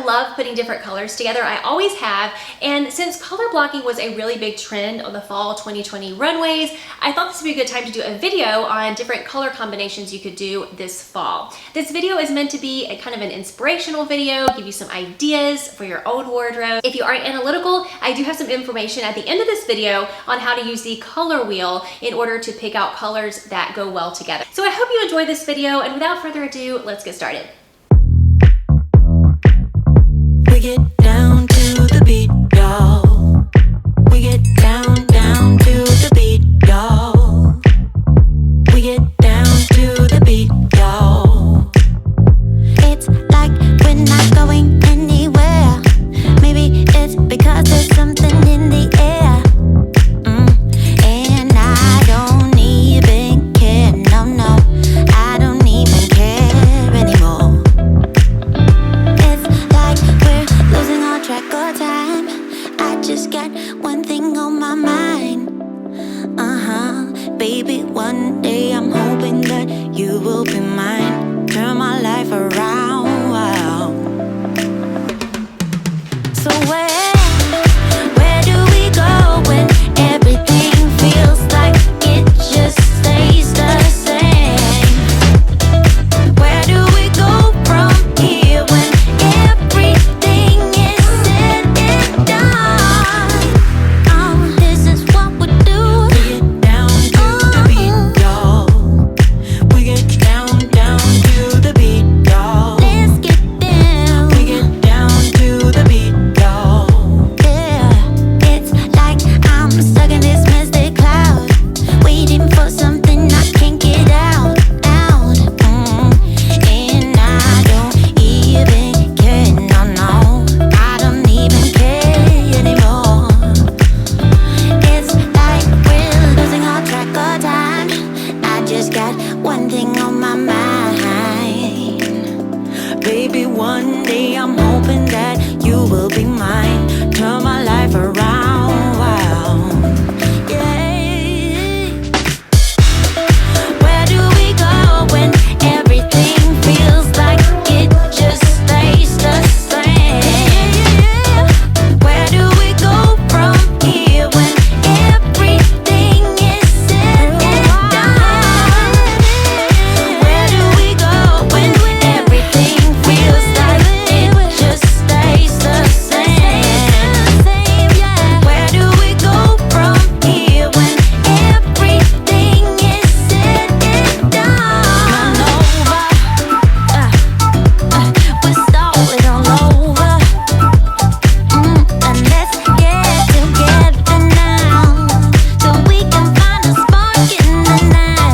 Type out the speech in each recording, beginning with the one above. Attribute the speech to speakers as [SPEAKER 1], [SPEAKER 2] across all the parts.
[SPEAKER 1] love putting different colors together. I always have. And since color blocking was a really big trend on the fall 2020 runways, I thought this would be a good time to do a video on different color combinations you could do this fall. This video is meant to be a kind of an inspirational video, give you some ideas for your own wardrobe. If you aren't analytical, I do have some information at the end of this video on how to use the color wheel in order to pick out colors that go well together. So I hope you enjoyed this video, and without further ado, let's get started.
[SPEAKER 2] We get down to the beat, y'all. We get down, down to the beat, y'all. We get down to the beat, y'all. It's like we're not going anywhere. Maybe it's because there's something in the air. And I don't even care, no, no. I don't even care anymore. It's like we're losing all track of time. I just got one thing on my mind. Baby, one day I'm hoping that you will be mine. Turn my life around. So where do we go when everything feels like it just stays the same? Where do we go from here when everything is said and done? This is what we do. We get down to the beat, y'all. We get down, down to the beat, y'all. Let's get down. We get down to the beat, y'all. Yeah, it's like I'm stuck in this mystic cloud, waiting for something I can't get out. And I don't even care, no, no. I don't even care anymore. It's like we're losing all track of time. I just got one thing on my mind. Baby, one day I'm hoping that you will be mine. Turn my life around. Yeah. Where do we go when everything feels like it just stays the same? Where do we go from here when everything is said and done? Where do we go when everything feels like it just stays the same? Where do we go from here when everything is said and done? We're starting all over. And let's get together now, so we can find a spark in the night.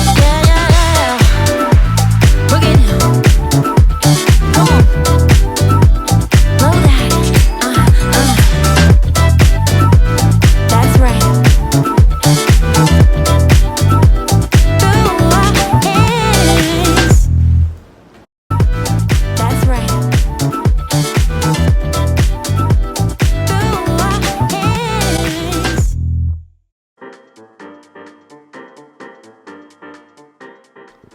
[SPEAKER 2] Yeah. Bring it down. Come on. Blow that. That's right. Through our hands. That's right. Through our hands.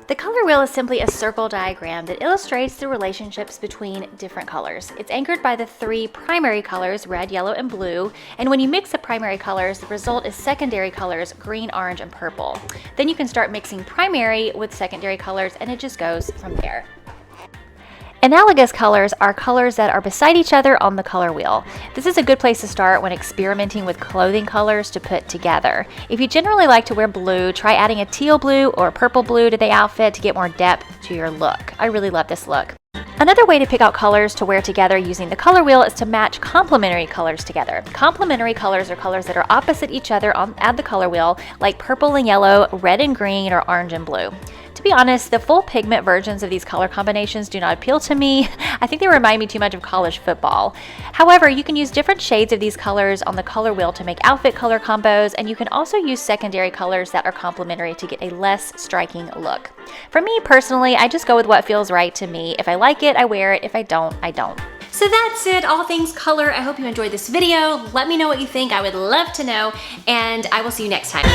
[SPEAKER 1] The color wheel is simply a circle diagram that illustrates the relationships between different colors. It's anchored by the three primary colors, red, yellow, and blue, and when you mix the primary colors, the result is secondary colors, green, orange, and purple. Then you can start mixing primary with secondary colors, and it just goes from there. Analogous colors are colors that are beside each other on the color wheel. This is a good place to start when experimenting with clothing colors to put together. If you generally like to wear blue, try adding a teal blue or a purple blue to the outfit to get more depth to your look. I really love this look. Another way to pick out colors to wear together using the color wheel is to match complementary colors together. Complementary colors are colors that are opposite each other at the color wheel, like purple and yellow, red and green, or orange and blue. To be honest, the full pigment versions of these color combinations do not appeal to me. I think they remind me too much of college football. However, you can use different shades of these colors on the color wheel to make outfit color combos, and you can also use secondary colors that are complementary to get a less striking look. For me personally, I just go with what feels right to me. If I like it, I wear it. If I don't, I don't. So that's it, all things color. I hope you enjoyed this video. Let me know what you think. I would love to know, and I will see you next time.